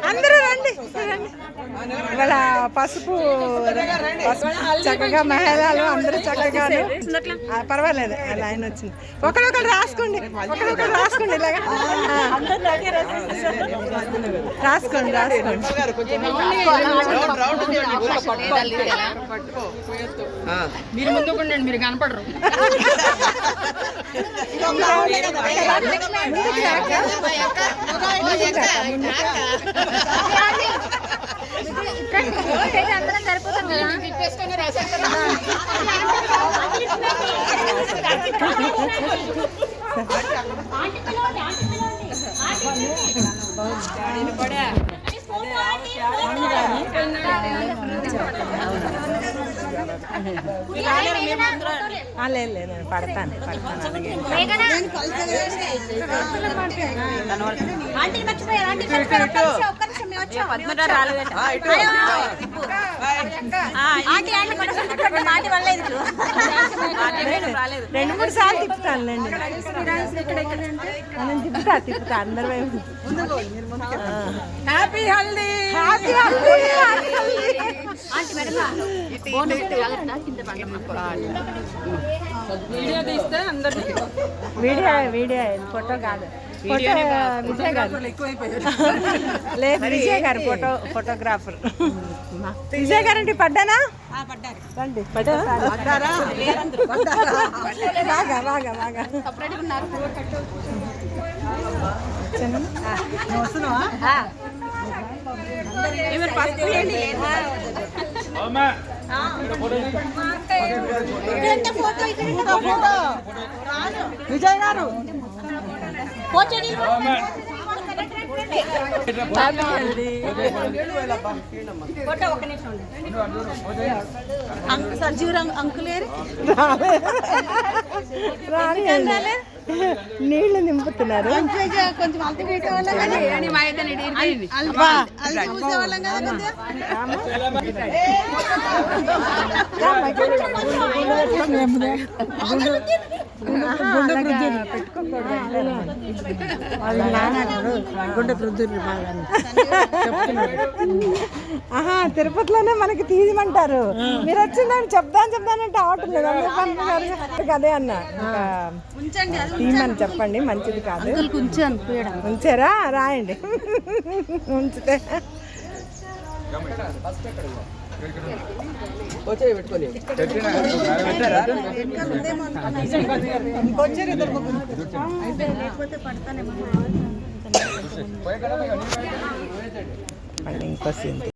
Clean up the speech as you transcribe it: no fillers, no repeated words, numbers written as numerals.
అందరూ రండి. ఇవాళ పసుపు చక్కగా మహిళలు అందరూ చక్కగా పర్వాలేదు అలా ఆయన వచ్చింది. ఒకరొకరు రాసుకోండి, ఒకరొకరు రాసుకోండి, ఇలాగా రాసుకోండి రాసుకోండి. మీరు ముందుకుండండి, మీరు కనపడరు. అందరం సరిపోతాం కదా. లేదు పడతాను రెండు మూడు సార్లు తిప్పుతానులేండి. నేను తిప్పుతా అందరి వైపు. Happy haldi, happy haldi. Video తీస్తే అందరు వీడియో ఫోటో కాదు, విజయ్ గారు లేదు, విజయ్ గారు ఫోటోగ్రాఫర్. విజయ్ గారు అంటే పడ్డానా? రండి బాగా బాగా బాగా విజయ్ గారు నీళ్లు నింపుతున్నారు. కొంచెం ఆహా, తిరుపతిలోనే మనకి తీయమంటారు. మీరు వచ్చిందని చెప్దానంటే ఆవట్లేదు. అదే అన్న తీయమని చెప్పండి, మంచిది కాదు. ఉంచారా? రాయండి. ఉంచితే ఇంకొచ్చింది.